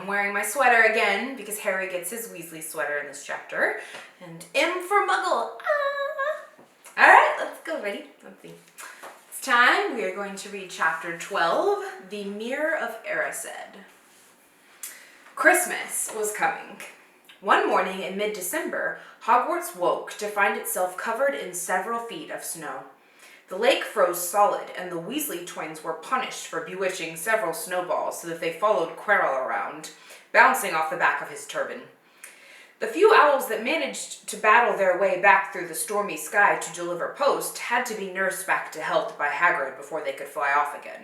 I'm wearing my sweater again because Harry gets his Weasley sweater in this chapter. And M for Muggle. All right, let's go. Ready? Let's see. It's time. We are going to read chapter 12, The Mirror of Erised. Christmas was coming. One morning in mid-December, Hogwarts woke to find itself covered in several feet of snow. The lake froze solid, and the Weasley twins were punished for bewitching several snowballs so that they followed Quirrell around, bouncing off the back of his turban. The few owls that managed to battle their way back through the stormy sky to deliver post had to be nursed back to health by Hagrid before they could fly off again.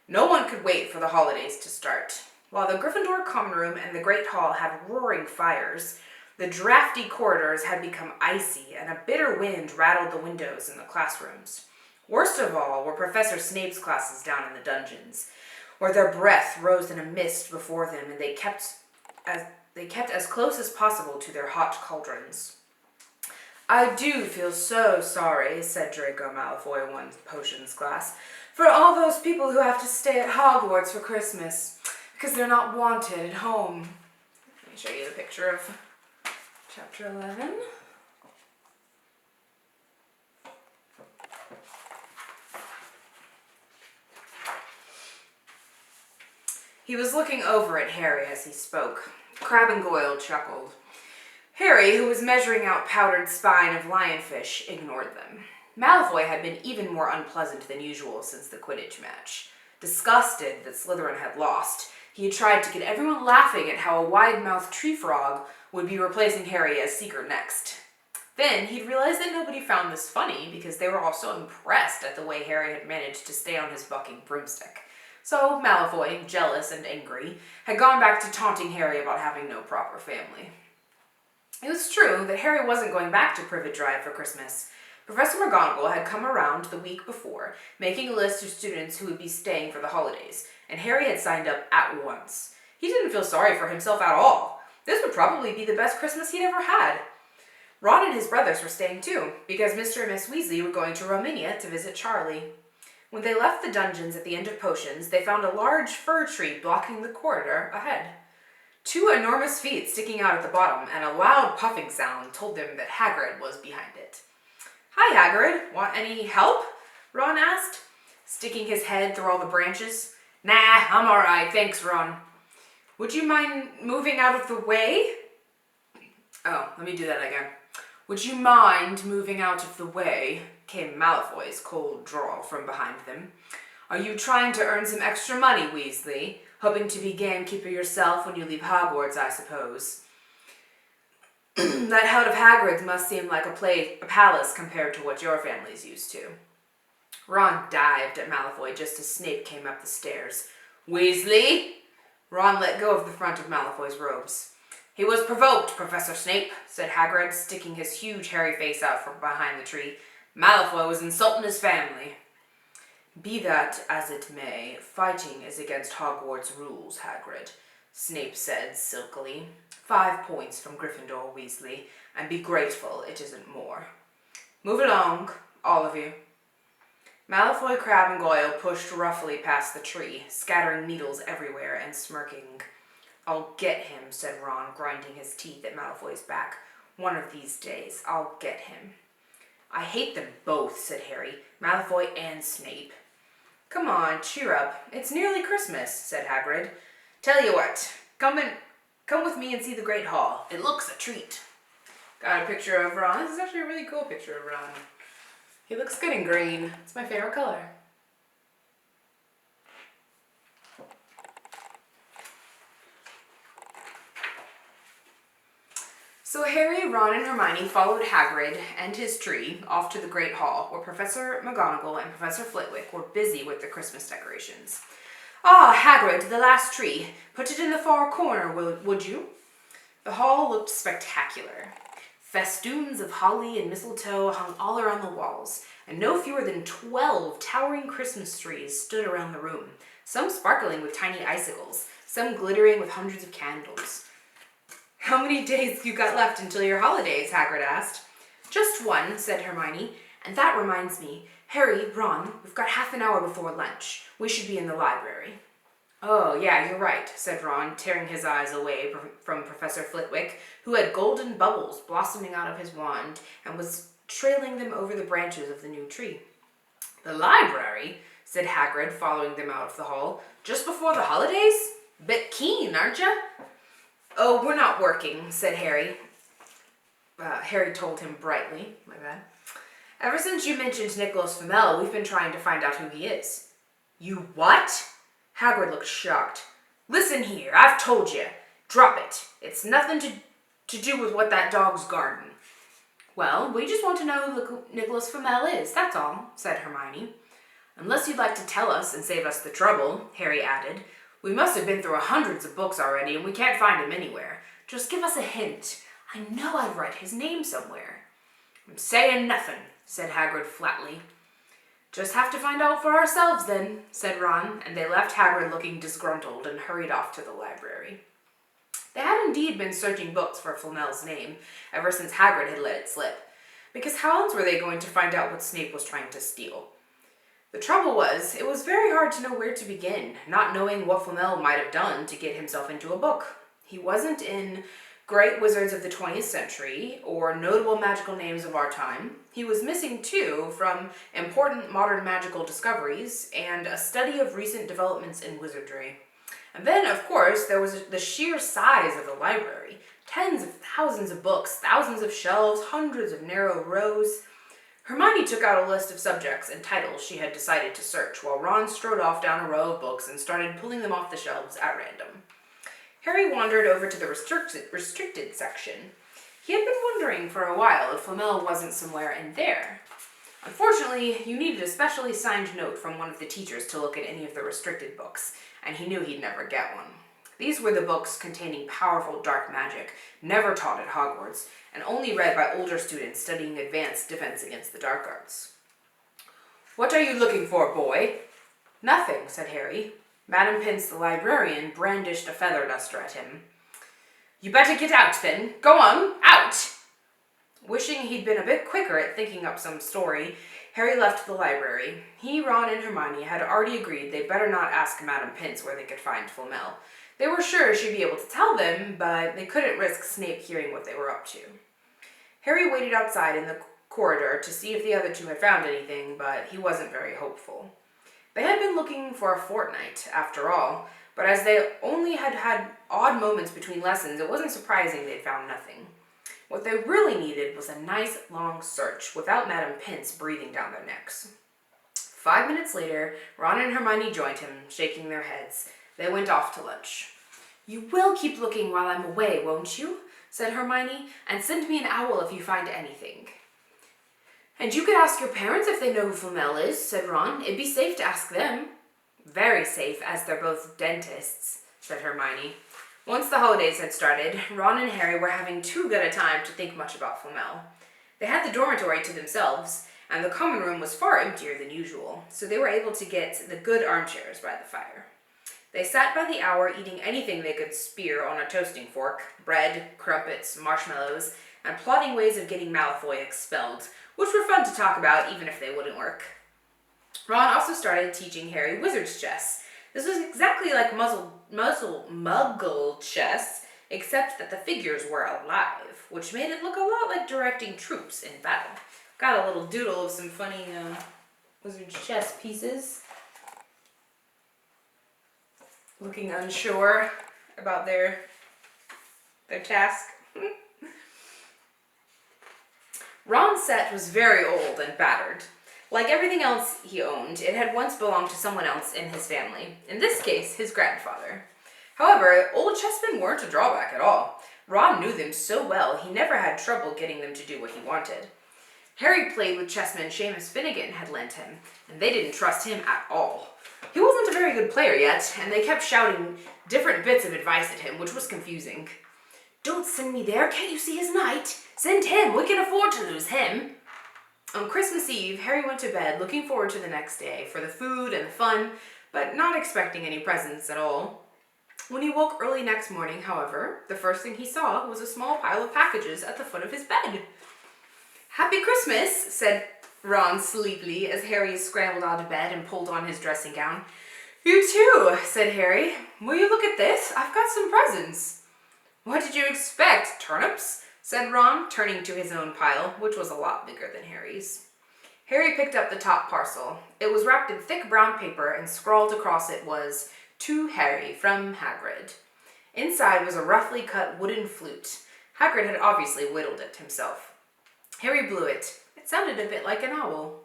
No one could wait for the holidays to start. While the Gryffindor common room and the Great Hall had roaring fires, the drafty corridors had become icy, and a bitter wind rattled the windows in the classrooms. Worst of all were Professor Snape's classes down in the dungeons, where their breath rose in a mist before them, and they kept as close as possible to their hot cauldrons. "I do feel so sorry," said Draco Malfoy in one potions class, "for all those people who have to stay at Hogwarts for Christmas, because they're not wanted at home." Let me show you the picture of Chapter 11. He was looking over at Harry as he spoke. Crabbe and Goyle chuckled. Harry, who was measuring out powdered spine of lionfish, ignored them. Malfoy had been even more unpleasant than usual since the Quidditch match. Disgusted that Slytherin had lost, he had tried to get everyone laughing at how a wide-mouthed tree frog would be replacing Harry as Seeker next. Then he'd realized that nobody found this funny because they were all so impressed at the way Harry had managed to stay on his bucking broomstick. So Malfoy, jealous and angry, had gone back to taunting Harry about having no proper family. It was true that Harry wasn't going back to Privet Drive for Christmas. Professor McGonagall had come around the week before, making a list of students who would be staying for the holidays, and Harry had signed up at once. He didn't feel sorry for himself at all. This would probably be the best Christmas he'd ever had. Ron and his brothers were staying too, because Mr. and Miss Weasley were going to Romania to visit Charlie. When they left the dungeons at the end of potions, they found a large fir tree blocking the corridor ahead. Two enormous feet sticking out at the bottom, and a loud puffing sound told them that Hagrid was behind it. "Hi, Hagrid. Want any help?" Ron asked, sticking his head through all the branches. "Nah, I'm all right, thanks, Ron." "Would you mind moving out of the way?" Oh, let me do that again. "Would you mind moving out of the way?" came Malfoy's cold drawl from behind them. "Are you trying to earn some extra money, Weasley? Hoping to be gamekeeper yourself when you leave Hogwarts, I suppose." "That hut of Hagrid's must seem like a palace compared to what your family's used to." Ron dived at Malfoy just as Snape came up the stairs. "Weasley!" Ron let go of the front of Malfoy's robes. "He was provoked, Professor Snape," said Hagrid, sticking his huge hairy face out from behind the tree. "Malfoy was insulting his family." "Be that as it may, fighting is against Hogwarts rules, Hagrid," Snape said silkily. 5 points from Gryffindor, Weasley, and be grateful it isn't more. "Move along, all of you." Malfoy, Crabbe, and Goyle pushed roughly past the tree, scattering needles everywhere and smirking. "I'll get him," said Ron, grinding his teeth at Malfoy's back. "One of these days, I'll get him." "I hate them both," said Harry, "Malfoy and Snape." "Come on, cheer up. It's nearly Christmas," said Hagrid. "Tell you what, come with me and see the Great Hall. It looks a treat." Got a picture of Ron. This is actually a really cool picture of Ron. He looks good in green. It's my favorite color. So Harry, Ron, and Hermione followed Hagrid and his tree off to the Great Hall, where Professor McGonagall and Professor Flitwick were busy with the Christmas decorations. "Ah, Hagrid, the last tree. Put it in the far corner, would you?" The hall looked spectacular. Festoons of holly and mistletoe hung all around the walls, and no fewer than 12 towering Christmas trees stood around the room, some sparkling with tiny icicles, some glittering with hundreds of candles. "How many days you got left until your holidays?" Hagrid asked. "Just one," said Hermione. "And that reminds me, Harry, Ron, we've got half an hour before lunch. We should be in the library." Oh, yeah, you're right, said Ron, tearing his eyes away from Professor Flitwick, who had golden bubbles blossoming out of his wand and was trailing them over the branches of the new tree. The library, said Hagrid, following them out of the hall. Just before the holidays? Bit keen, aren't you? Oh, we're not working, said Harry. Harry told him brightly. My bad. Ever since you mentioned Nicholas Flamel, we've been trying to find out who he is. You what? Hagrid looked shocked. Listen here, I've told you. Drop it. It's nothing to do with what that dog's guarding. Well, we just want to know who Nicholas Flamel is, that's all, said Hermione. Unless you'd like to tell us and save us the trouble, Harry added. We must have been through hundreds of books already and we can't find him anywhere. Just give us a hint. I know I've read his name somewhere. I'm saying nothing, said Hagrid flatly. Just have to find out for ourselves then, said Ron, and they left Hagrid looking disgruntled and hurried off to the library. They had indeed been searching books for Flamel's name ever since Hagrid had let it slip, because how else were they going to find out what Snape was trying to steal? The trouble was, it was very hard to know where to begin, not knowing what Flamel might have done to get himself into a book. He wasn't in Great Wizards of the 20th Century, or Notable Magical Names of Our Time. He was missing, too, from Important Modern Magical Discoveries and a study of recent developments in wizardry. And then, of course, there was the sheer size of the library. Tens of thousands of books, thousands of shelves, hundreds of narrow rows. Hermione took out a list of subjects and titles she had decided to search, while Ron strode off down a row of books and started pulling them off the shelves at random. Harry wandered over to the restricted section. He had been wondering for a while if Flamel wasn't somewhere in there. Unfortunately, you needed a specially signed note from one of the teachers to look at any of the restricted books, and he knew he'd never get one. These were the books containing powerful dark magic, never taught at Hogwarts, and only read by older students studying advanced defense against the dark arts. What are you looking for, boy? Nothing, said Harry. Madam Pince, the librarian, brandished a feather duster at him. You better get out, then. Go on, out! Wishing he'd been a bit quicker at thinking up some story, Harry left the library. He, Ron, and Hermione had already agreed they'd better not ask Madam Pince where they could find Flamel. They were sure she'd be able to tell them, but they couldn't risk Snape hearing what they were up to. Harry waited outside in the corridor to see if the other two had found anything, but he wasn't very hopeful. They had been looking for a fortnight, after all, but as they only had had odd moments between lessons, it wasn't surprising they'd found nothing. What they really needed was a nice, long search, without Madam Pince breathing down their necks. 5 minutes later, Ron and Hermione joined him, shaking their heads. They went off to lunch. You will keep looking while I'm away, won't you? Said Hermione, and send me an owl if you find anything. And you could ask your parents if they know who Flamel is, said Ron. It'd be safe to ask them. Very safe, as they're both dentists, said Hermione. Once the holidays had started, Ron and Harry were having too good a time to think much about Flamel. They had the dormitory to themselves, and the common room was far emptier than usual, so they were able to get the good armchairs by the fire. They sat by the hour eating anything they could spear on a toasting fork, bread, crumpets, marshmallows, and plotting ways of getting Malfoy expelled, which were fun to talk about even if they wouldn't work. Ron also started teaching Harry wizard's chess. This was exactly like Muggle chess, except that the figures were alive, which made it look a lot like directing troops in battle. Got a little doodle of some funny wizard's chess pieces. Looking unsure about their task. Ron's set was very old and battered. Like everything else he owned, it had once belonged to someone else in his family, in this case, his grandfather. However, old chessmen weren't a drawback at all. Ron knew them so well, he never had trouble getting them to do what he wanted. Harry played with chessmen Seamus Finnegan had lent him, and they didn't trust him at all. He wasn't a very good player yet, and they kept shouting different bits of advice at him, which was confusing. Don't send me there, can't you see his knight? Send him, we can afford to lose him. On Christmas Eve, Harry went to bed looking forward to the next day for the food and the fun, but not expecting any presents at all. When he woke early next morning, however, the first thing he saw was a small pile of packages at the foot of his bed. Happy Christmas, said Ron sleepily as Harry scrambled out of bed and pulled on his dressing gown. You too, said Harry. Will you look at this? I've got some presents. What did you expect, turnips? Said Ron, turning to his own pile, which was a lot bigger than Harry's. Harry picked up the top parcel. It was wrapped in thick brown paper, and scrawled across it was, "To Harry, from Hagrid." Inside was a roughly cut wooden flute. Hagrid had obviously whittled it himself. Harry blew it. It sounded a bit like an owl.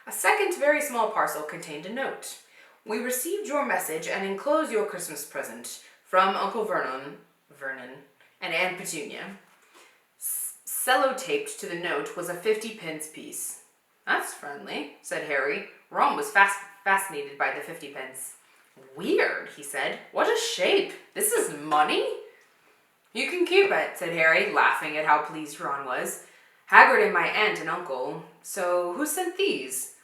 A second very small parcel contained a note. "We received your message and enclose your Christmas present from Uncle Vernon, and Aunt Petunia." Sellotaped to the note was a 50-pence piece. "That's friendly," said Harry. Ron was fascinated by the 50-pence. "Weird," he said. "What a shape! This is money?" "You can keep it," said Harry, laughing at how pleased Ron was. "Hagrid and my aunt and uncle. So who sent these?"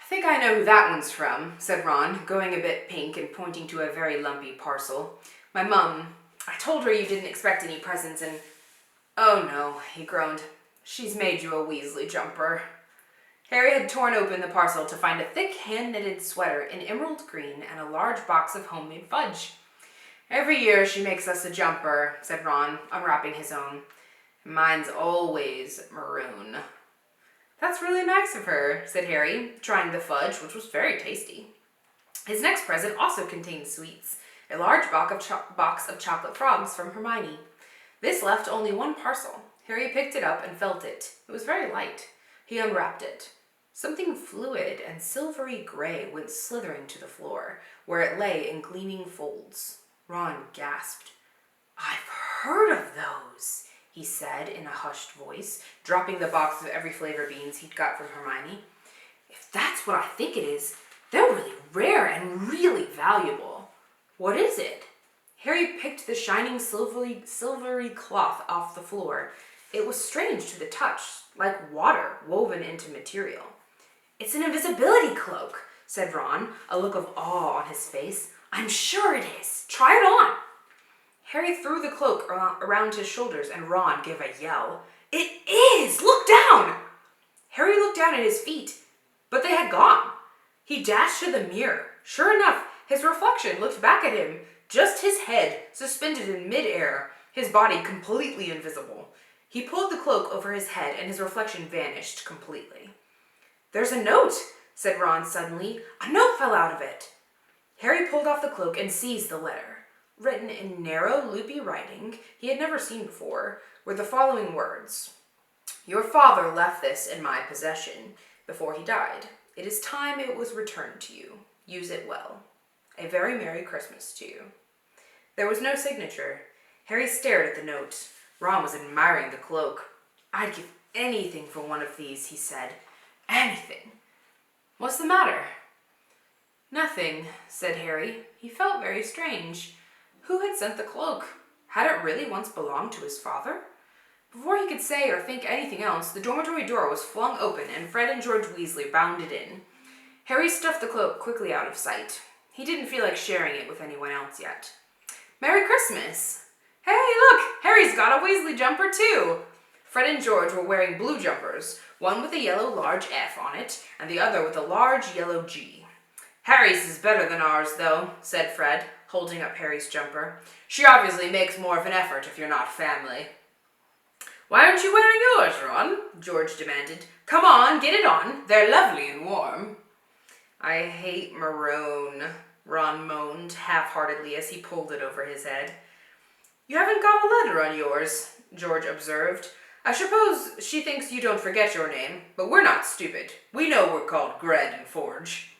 "I think I know who that one's from," said Ron, going a bit pink and pointing to a very lumpy parcel. "My mum. I told her you didn't expect any presents and—" "Oh no," he groaned. "She's made you a Weasley jumper." Harry had torn open the parcel to find a thick hand-knitted sweater in emerald green and a large box of homemade fudge. "Every year she makes us a jumper," said Ron, unwrapping his own. "Mine's always maroon." "That's really nice of her," said Harry, trying the fudge, which was very tasty. His next present also contained sweets, a large box of chocolate frogs from Hermione. This left only one parcel. Harry picked it up and felt it. It was very light. He unwrapped it. Something fluid and silvery gray went slithering to the floor, where it lay in gleaming folds. Ron gasped. "I've heard of those," he said in a hushed voice, dropping the box of every flavor beans he'd got from Hermione. "If that's what I think it is, they're really rare and really valuable. What is it?" Harry picked the shining silvery cloth off the floor. It was strange to the touch, like water woven into material. "It's an invisibility cloak," said Ron, a look of awe on his face. "I'm sure it is. Try it on." Harry threw the cloak around his shoulders and Ron gave a yell. "It is! Look down!" Harry looked down at his feet, but they had gone. He dashed to the mirror. Sure enough, his reflection looked back at him, just his head suspended in midair, his body completely invisible. He pulled the cloak over his head and his reflection vanished completely. "There's a note," said Ron suddenly. "A note fell out of it." Harry pulled off the cloak and seized the letter. Written in narrow, loopy writing he had never seen before were the following words. "Your father left this in my possession before he died. It is time it was returned to you. Use it well. A very Merry Christmas to you." There was no signature. Harry stared at the note. Ron was admiring the cloak. "I'd give anything for one of these," he said. "Anything. What's the matter?" "Nothing," said Harry. He felt very strange. Who had sent the cloak? Had it really once belonged to his father? Before he could say or think anything else, the dormitory door was flung open and Fred and George Weasley bounded in. Harry stuffed the cloak quickly out of sight. He didn't feel like sharing it with anyone else yet. "Merry Christmas!" "Hey, look! Harry's got a Weasley jumper, too!" Fred and George were wearing blue jumpers, one with a yellow large F on it, and the other with a large yellow G. "Harry's is better than ours, though," said Fred, holding up Harry's jumper. "She obviously makes more of an effort if you're not family." "Why aren't you wearing yours, Ron?" George demanded. "Come on, get it on. They're lovely and warm." "I hate maroon," Ron moaned half-heartedly as he pulled it over his head. "You haven't got a letter on yours," George observed. "I suppose she thinks you don't forget your name, but we're not stupid. We know we're called Gred and Forge."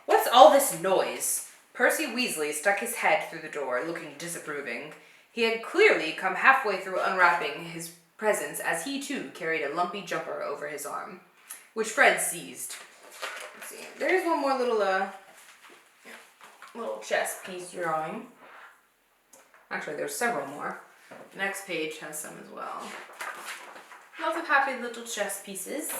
"What's all this noise?" Percy Weasley stuck his head through the door, looking disapproving. He had clearly come halfway through unwrapping his presents as he too carried a lumpy jumper over his arm, which Fred seized. Let's see. There's one more little chess piece drawing. Actually, there's several more. The next page has some as well. Lots of happy little chess pieces.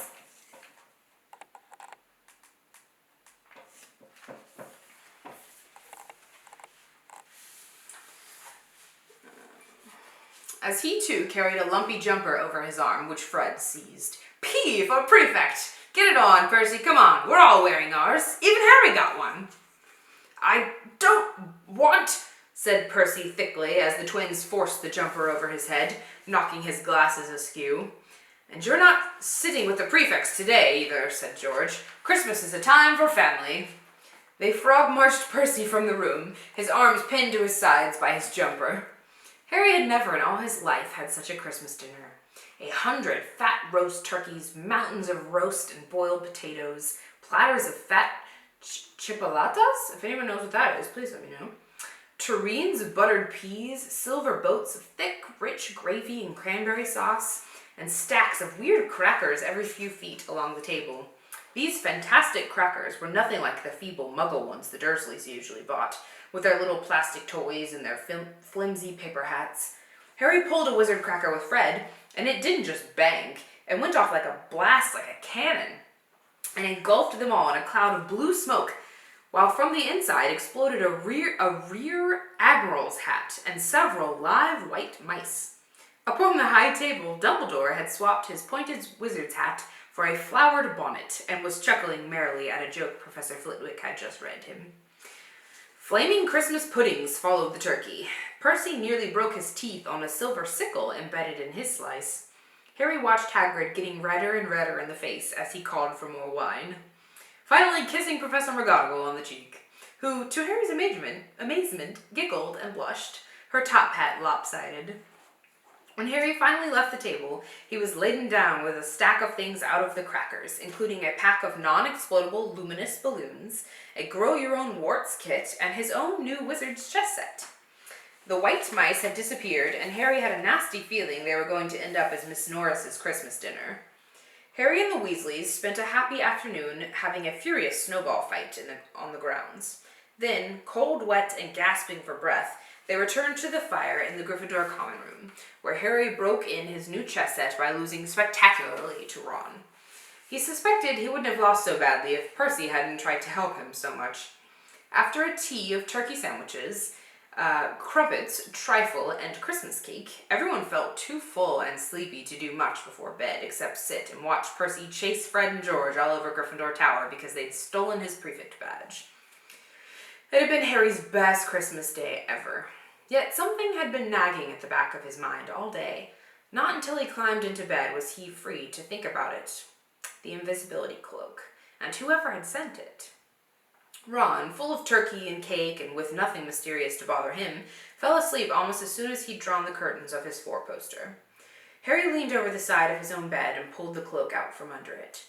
As he too carried a lumpy jumper over his arm, which Fred seized. "P for prefect! Get it on, Percy, come on. We're all wearing ours. Even Harry got one. I don't want, said Percy thickly as the twins forced the jumper over his head, knocking his glasses askew. And you're not sitting with the prefects today either, said George. Christmas is a time for family. They frog-marched Percy from the room, his arms pinned to his sides by his jumper. Harry had never in all his life had such a Christmas dinner. 100 fat roast turkeys, mountains of roast and boiled potatoes, platters of fat chipolatas? If anyone knows what that is, please let me know. Tureens of buttered peas, silver boats of thick, rich gravy and cranberry sauce, and stacks of weird crackers every few feet along the table. These fantastic crackers were nothing like the feeble muggle ones the Dursleys usually bought, with their little plastic toys and their flimsy paper hats. Harry pulled a wizard cracker with Fred, and it didn't just bang. It went off like a blast, like a cannon, and engulfed them all in a cloud of blue smoke, while from the inside exploded a rear admiral's hat and several live white mice. Upon the high table, Dumbledore had swapped his pointed wizard's hat for a flowered bonnet and was chuckling merrily at a joke Professor Flitwick had just read him. Flaming Christmas puddings followed the turkey. Percy nearly broke his teeth on a silver sickle embedded in his slice. Harry watched Hagrid getting redder and redder in the face as he called for more wine, finally kissing Professor McGonagall on the cheek, who, to Harry's amazement, giggled and blushed, her top hat lopsided. When Harry finally left the table, he was laden down with a stack of things out of the crackers, including a pack of non-explodable luminous balloons, a grow-your-own-warts kit, and his own new wizard's chess set. The white mice had disappeared, and Harry had a nasty feeling they were going to end up as Miss Norris's Christmas dinner. Harry and the Weasleys spent a happy afternoon having a furious snowball fight on the grounds. Then, cold, wet, and gasping for breath, they returned to the fire in the Gryffindor common room, where Harry broke in his new chess set by losing spectacularly to Ron. He suspected he wouldn't have lost so badly if Percy hadn't tried to help him so much. After a tea of turkey sandwiches, crumpets, trifle, and Christmas cake, everyone felt too full and sleepy to do much before bed except sit and watch Percy chase Fred and George all over Gryffindor Tower because they'd stolen his prefect badge. It had been Harry's best Christmas day ever. Yet something had been nagging at the back of his mind all day. Not until he climbed into bed was he free to think about it. The invisibility cloak, and whoever had sent it. Ron, full of turkey and cake and with nothing mysterious to bother him, fell asleep almost as soon as he'd drawn the curtains of his four-poster. Harry leaned over the side of his own bed and pulled the cloak out from under it.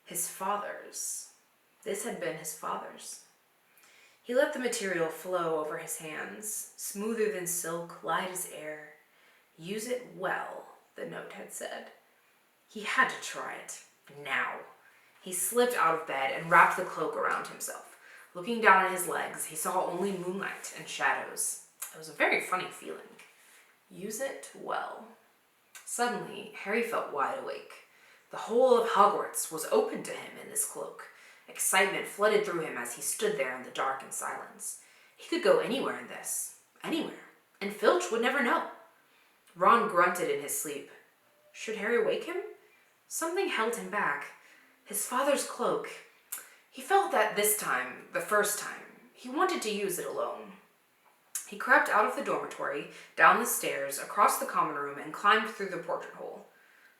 His father's. This had been his father's. He let the material flow over his hands, smoother than silk, light as air. Use it well, the note had said. He had to try it. Now. He slipped out of bed and wrapped the cloak around himself. Looking down at his legs, he saw only moonlight and shadows. It was a very funny feeling. Use it well. Suddenly, Harry felt wide awake. The whole of Hogwarts was open to him in this cloak. Excitement flooded through him as he stood there in the dark and silence. He could go anywhere in this. Anywhere. And Filch would never know. Ron grunted in his sleep. Should Harry wake him? Something held him back. His father's cloak. He felt that this time, the first time, he wanted to use it alone. He crept out of the dormitory, down the stairs, across the common room, and climbed through the portrait hole.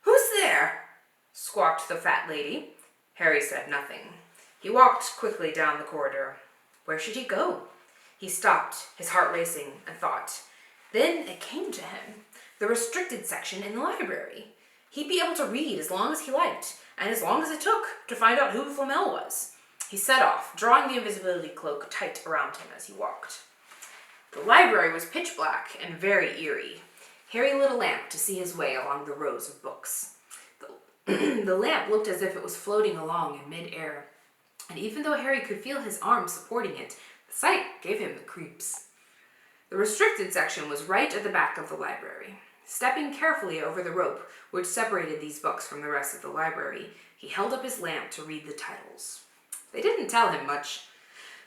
"Who's there?" squawked the fat lady. Harry said nothing. He walked quickly down the corridor. Where should he go? He stopped, his heart racing, and thought. Then it came to him. The restricted section in the library. He'd be able to read as long as he liked, and as long as it took to find out who Flamel was. He set off, drawing the invisibility cloak tight around him as he walked. The library was pitch black and very eerie. Harry lit a lamp to see his way along the rows of books. The lamp looked as if it was floating along in mid-air, and even though Harry could feel his arms supporting it, the sight gave him the creeps. The restricted section was right at the back of the library. Stepping carefully over the rope which separated these books from the rest of the library, he held up his lamp to read the titles. They didn't tell him much.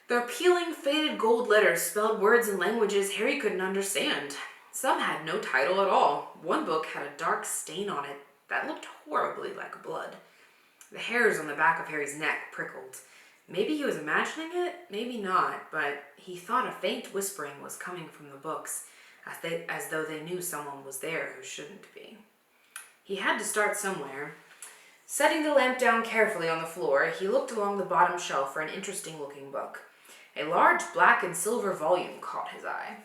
Their peeling, faded gold letters spelled words in languages Harry couldn't understand. Some had no title at all. One book had a dark stain on it that looked horribly like blood. The hairs on the back of Harry's neck prickled. Maybe he was imagining it, maybe not, but he thought a faint whispering was coming from the books, as though they knew someone was there who shouldn't be. He had to start somewhere. Setting the lamp down carefully on the floor, he looked along the bottom shelf for an interesting-looking book. A large black and silver volume caught his eye.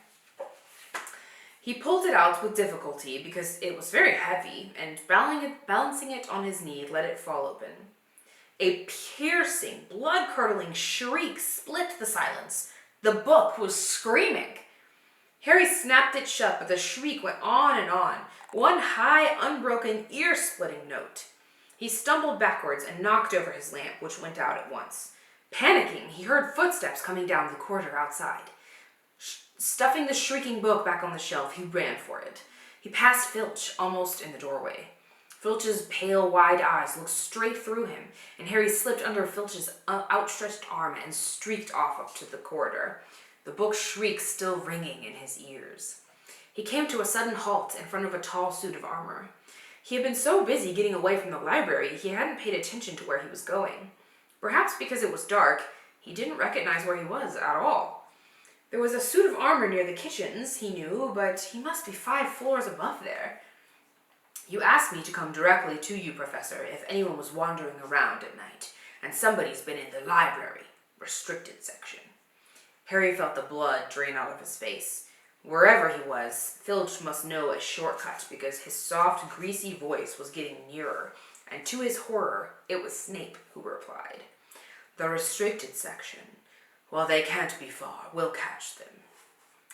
He pulled it out with difficulty because it was very heavy, and balancing it on his knee let it fall open. A piercing, blood-curdling shriek split the silence. The book was screaming. Harry snapped it shut, but the shriek went on and on, one high, unbroken, ear-splitting note. He stumbled backwards and knocked over his lamp, which went out at once. Panicking, he heard footsteps coming down the corridor outside. Stuffing the shrieking book back on the shelf, he ran for it. He passed Filch, almost in the doorway. Filch's pale, wide eyes looked straight through him, and Harry slipped under Filch's outstretched arm and streaked off up to the corridor, the book's shriek still ringing in his ears. He came to a sudden halt in front of a tall suit of armor. He had been so busy getting away from the library, he hadn't paid attention to where he was going. Perhaps because it was dark, he didn't recognize where he was at all. There was a suit of armor near the kitchens, he knew, but he must be 5 floors above there. You asked me to come directly to you, Professor, if anyone was wandering around at night, and somebody's been in the library, restricted section. Harry felt the blood drain out of his face. Wherever he was, Filch must know a shortcut because his soft, greasy voice was getting nearer, and to his horror, it was Snape who replied. The restricted section. Well, they can't be far. We'll catch them.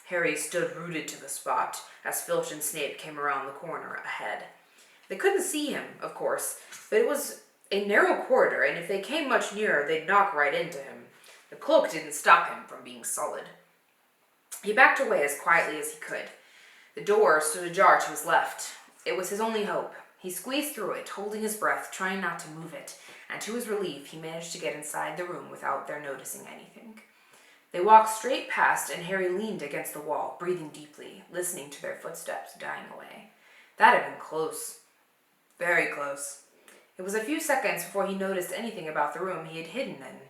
Harry stood rooted to the spot as Filch and Snape came around the corner ahead. They couldn't see him, of course, but it was a narrow corridor, and if they came much nearer, they'd knock right into him. The cloak didn't stop him from being solid. He backed away as quietly as he could. The door stood ajar to his left. It was his only hope. He squeezed through it, holding his breath, trying not to move it, and to his relief, he managed to get inside the room without their noticing anything. They walked straight past, and Harry leaned against the wall, breathing deeply, listening to their footsteps dying away. That had been close. Very close. It was a few seconds before he noticed anything about the room he had hidden in.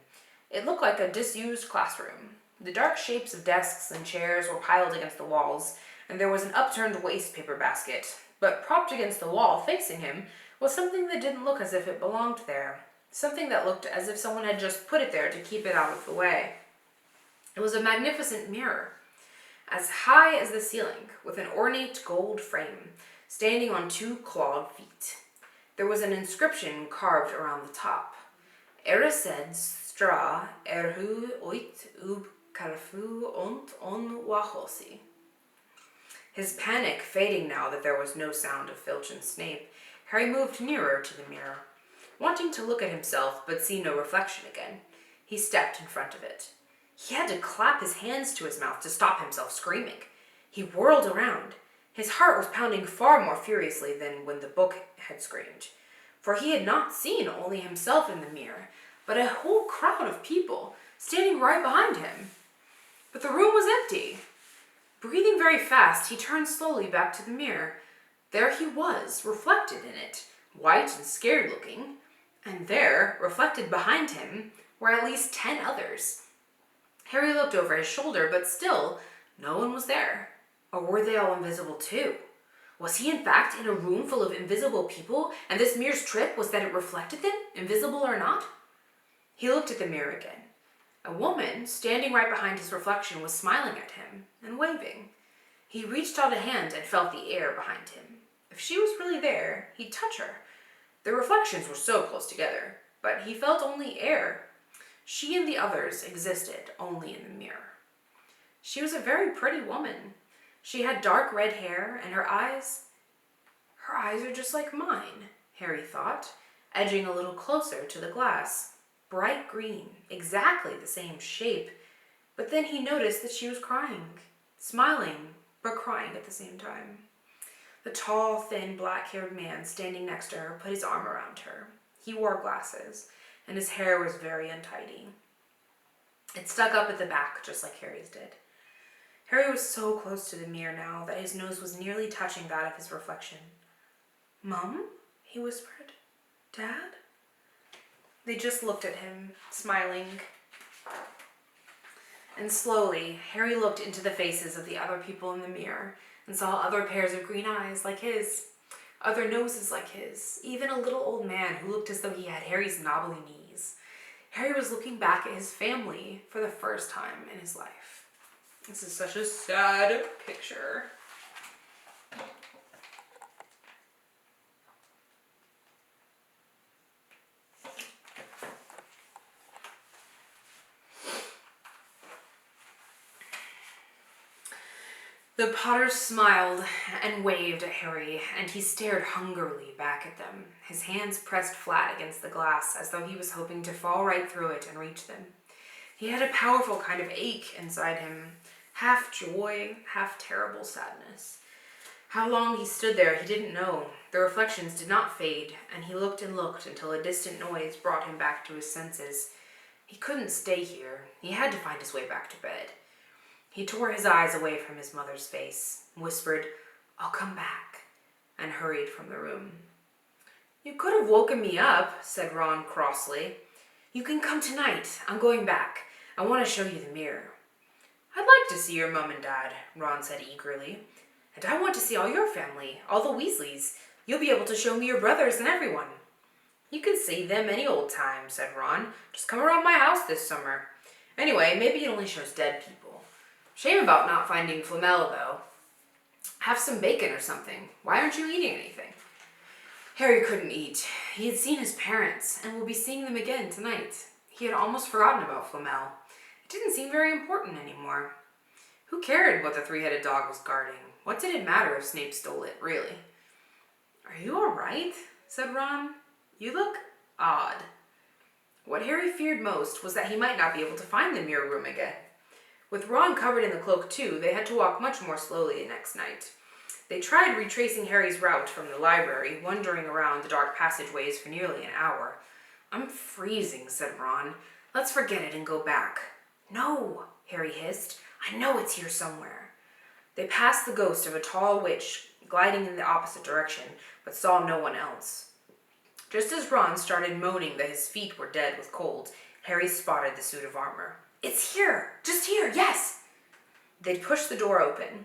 It looked like a disused classroom. The dark shapes of desks and chairs were piled against the walls, and there was an upturned waste paper basket. But propped against the wall, facing him, was something that didn't look as if it belonged there. Something that looked as if someone had just put it there to keep it out of the way. It was a magnificent mirror, as high as the ceiling, with an ornate gold frame, standing on 2 clawed feet. There was an inscription carved around the top. Erised stra erhu oit ub karfu ont on wahosi. His panic fading now that there was no sound of Filch and Snape, Harry moved nearer to the mirror, wanting to look at himself but see no reflection again. He stepped in front of it. He had to clap his hands to his mouth to stop himself screaming. He whirled around. His heart was pounding far more furiously than when the book had screamed, for he had not seen only himself in the mirror, but a whole crowd of people standing right behind him. But the room was empty. Breathing very fast, he turned slowly back to the mirror. There he was, reflected in it, white and scared-looking, and there, reflected behind him, were at least 10 others. Harry looked over his shoulder, but still, no one was there. Or were they all invisible too? Was he in fact in a room full of invisible people, and this mirror's trick was that it reflected them, invisible or not? He looked at the mirror again. A woman, standing right behind his reflection, was smiling at him and waving. He reached out a hand and felt the air behind him. If she was really there, he'd touch her. The reflections were so close together, but he felt only air. She and the others existed only in the mirror. She was a very pretty woman. She had dark red hair, and her eyes are just like mine, Harry thought, edging a little closer to the glass. Bright green, exactly the same shape. But then he noticed that she was crying, smiling, but crying at the same time. The tall, thin, black-haired man standing next to her put his arm around her. He wore glasses, and his hair was very untidy. It stuck up at the back, just like Harry's did. Harry was so close to the mirror now that his nose was nearly touching that of his reflection. "Mum?" he whispered. "Dad?" They just looked at him, smiling. And slowly, Harry looked into the faces of the other people in the mirror and saw other pairs of green eyes like his, other noses like his, even a little old man who looked as though he had Harry's knobbly knees. Harry was looking back at his family for the first time in his life. This is such a sad picture. The Potters smiled and waved at Harry, and he stared hungrily back at them, his hands pressed flat against the glass as though he was hoping to fall right through it and reach them. He had a powerful kind of ache inside him, half joy, half terrible sadness. How long he stood there he didn't know. The reflections did not fade, and he looked and looked until a distant noise brought him back to his senses. He couldn't stay here. He had to find his way back to bed. He tore his eyes away from his mother's face, whispered, "I'll come back," and hurried from the room. "You could have woken me up," said Ron crossly. "You can come tonight. I'm going back. I want to show you the mirror." "I'd like to see your mom and dad," Ron said eagerly. "And I want to see all your family, all the Weasleys. You'll be able to show me your brothers and everyone." "You can see them any old time," said Ron. "Just come around my house this summer. Anyway, maybe it only shows dead people. Shame about not finding Flamel, though. Have some bacon or something. Why aren't you eating anything?" Harry couldn't eat. He had seen his parents, and would be seeing them again tonight. He had almost forgotten about Flamel. It didn't seem very important anymore. Who cared what the three-headed dog was guarding? What did it matter if Snape stole it, really? "Are you all right?" said Ron. "You look odd." What Harry feared most was that he might not be able to find the mirror room again. With Ron covered in the cloak too, they had to walk much more slowly the next night. They tried retracing Harry's route from the library, wandering around the dark passageways for nearly an hour. "I'm freezing," said Ron. "Let's forget it and go back." "No," Harry hissed. "I know it's here somewhere." They passed the ghost of a tall witch, gliding in the opposite direction, but saw no one else. Just as Ron started moaning that his feet were dead with cold, Harry spotted the suit of armor. "It's here! Just here, yes!" They'd pushed the door open.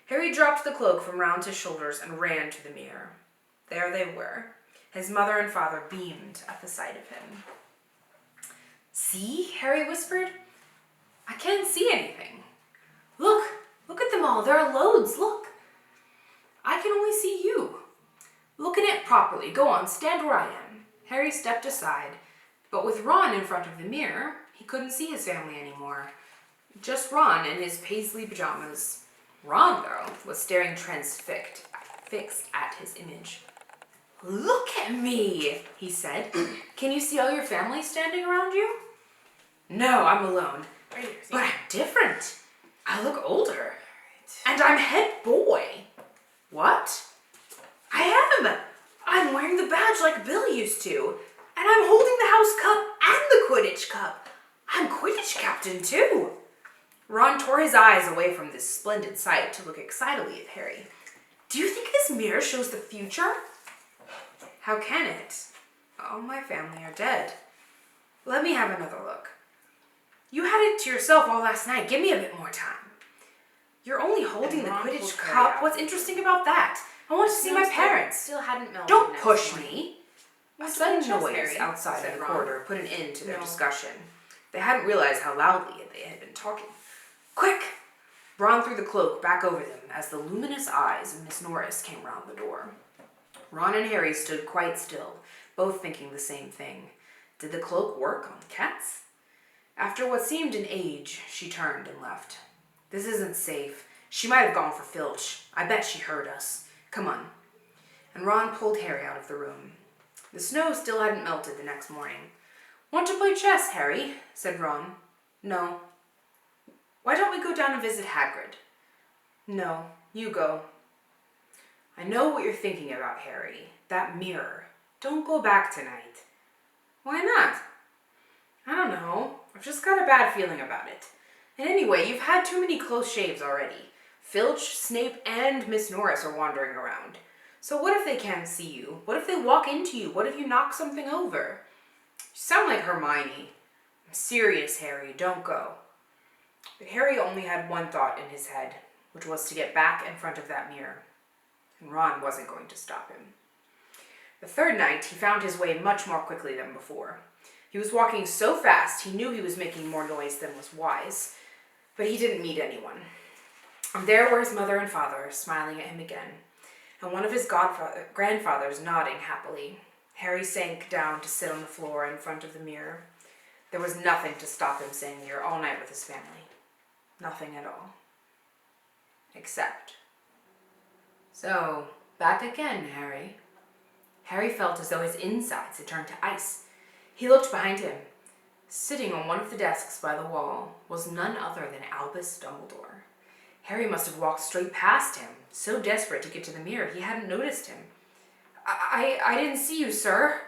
Harry dropped the cloak from round his shoulders and ran to the mirror. There they were. His mother and father beamed at the sight of him. "See?" Harry whispered. "I can't see anything." Look at them all. There are loads, look." "I can only see you." "Look at it properly. Go on, stand where I am." Harry stepped aside, but with Ron in front of the mirror, he couldn't see his family anymore. Just Ron in his paisley pajamas. Ron, though, was staring transfixed at his image. "Look at me," he said. "Can you see all your family standing around you?" "No, I'm alone. But I'm different. I look older. And I'm head boy." "What?" "I am. I'm wearing the badge like Bill used to. And I'm holding the house cup and the Quidditch cup. I'm Quidditch captain, too." Ron tore his eyes away from this splendid sight to look excitedly at Harry. "Do you think this mirror shows the future?" "How can it? All my family are dead. Let me have another look." "You had it to yourself all last night. Give me a bit more time." "You're only holding the Quidditch cup. What's interesting about that? I want to see my parents." Still hadn't melted. "Don't push me." A sudden noise Harry, outside in said the Ron. corridor put an end to their discussion. They hadn't realized how loudly they had been talking. "Quick!" Ron threw the cloak back over them as the luminous eyes of Miss Norris came round the door. Ron and Harry stood quite still, both thinking the same thing. Did the cloak work on cats? After what seemed an age, she turned and left. "This isn't safe. She might have gone for Filch. I bet she heard us. Come on." And Ron pulled Harry out of the room. The snow still hadn't melted the next morning. "Want to play chess, Harry?" said Ron. "No." "Why don't we go down and visit Hagrid?" "No, you go." "I know what you're thinking about, Harry. That mirror. Don't go back tonight." "Why not?" "I don't know. I've just got a bad feeling about it. And anyway, you've had too many close shaves already. Filch, Snape, and Miss Norris are wandering around. So what if they can't see you? What if they walk into you? What if you knock something over?" You sound like Hermione. I'm serious, Harry. Don't go. But Harry only had one thought in his head, which was to get back in front of that mirror. And Ron wasn't going to stop him. The third night, he found his way much more quickly than before. He was walking so fast, he knew he was making more noise than was wise, but he didn't meet anyone. And there were his mother and father, smiling at him again, and one of his grandfathers nodding happily. Harry sank down to sit on the floor in front of the mirror. There was nothing to stop him staying here all night with his family. Nothing at all. Except. So, back again, Harry. Harry felt as though his insides had turned to ice. He looked behind him. Sitting on one of the desks by the wall was none other than Albus Dumbledore. Harry must have walked straight past him, so desperate to get to the mirror he hadn't noticed him. I didn't see you, sir.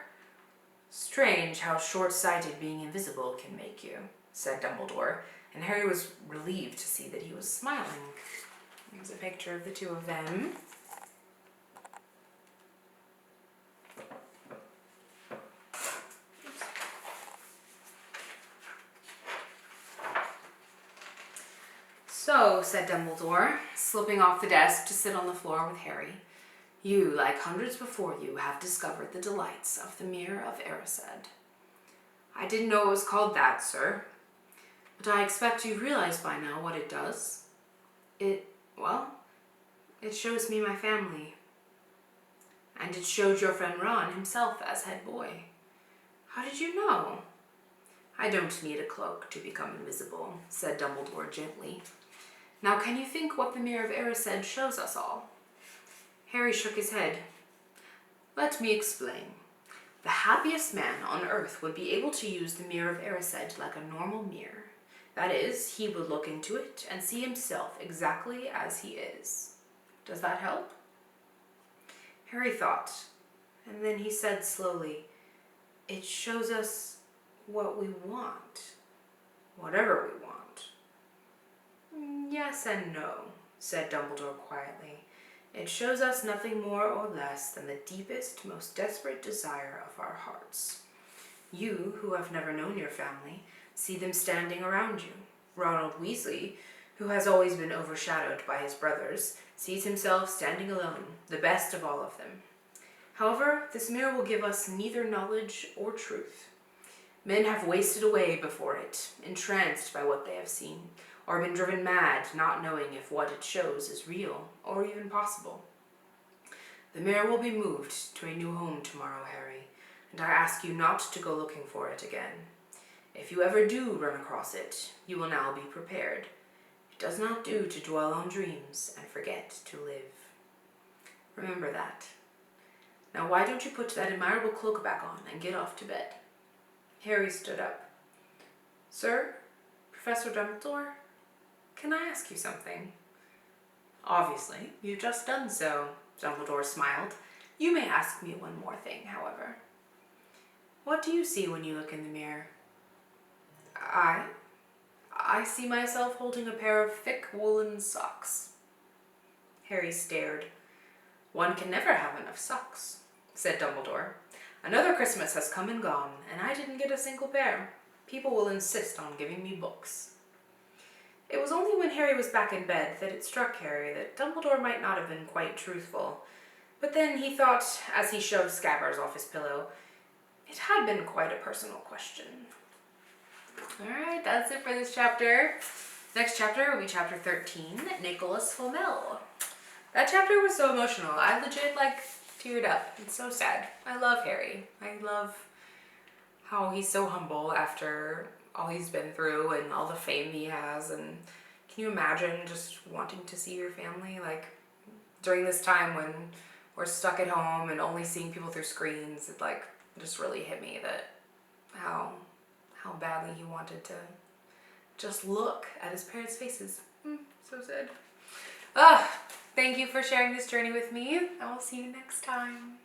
Strange how short-sighted being invisible can make you, said Dumbledore, and Harry was relieved to see that he was smiling. Here's a picture of the two of them. So, said Dumbledore, slipping off the desk to sit on the floor with Harry, you, like hundreds before you, have discovered the delights of the Mirror of Erised. I didn't know it was called that, sir, but I expect you've realized by now what it does. It shows me my family. And it showed your friend Ron himself as head boy. How did you know? I don't need a cloak to become invisible, said Dumbledore gently. Now can you think what the Mirror of Erised shows us all? Harry shook his head. Let me explain. The happiest man on earth would be able to use the Mirror of Erised like a normal mirror. That is, he would look into it and see himself exactly as he is. Does that help? Harry thought, and then he said slowly, it shows us what we want. Whatever we want. Yes and no, said Dumbledore quietly. It shows us nothing more or less than the deepest, most desperate desire of our hearts. You, who have never known your family, see them standing around you. Ronald Weasley, who has always been overshadowed by his brothers, sees himself standing alone, the best of all of them. However, this mirror will give us neither knowledge or truth. Men have wasted away before it, entranced by what they have seen, or been driven mad, not knowing if what it shows is real or even possible. The mirror will be moved to a new home tomorrow, Harry, and I ask you not to go looking for it again. If you ever do run across it, you will now be prepared. It does not do to dwell on dreams and forget to live. Remember that. Now why don't you put that admirable cloak back on and get off to bed? Harry stood up. Sir, Professor Dumbledore, can I ask you something? Obviously, you've just done so, Dumbledore smiled. You may ask me one more thing, however. What do you see when you look in the mirror? I see myself holding a pair of thick woolen socks. Harry stared. One can never have enough socks, said Dumbledore. Another Christmas has come and gone, and I didn't get a single pair. People will insist on giving me books. It was only when Harry was back in bed that it struck Harry that Dumbledore might not have been quite truthful. But then he thought, as he shoved Scabbers off his pillow, it had been quite a personal question. Alright, that's it for this chapter. Next chapter will be chapter 13, Nicholas Flamel. That chapter was so emotional. I legit, teared up. It's so sad. I love Harry. I love how he's so humble after all he's been through and all the fame he has. And can you imagine just wanting to see your family? During this time when we're stuck at home and only seeing people through screens, it just really hit me that how badly he wanted to just look at his parents' faces. So sad. Thank you for sharing this journey with me. I will see you next time.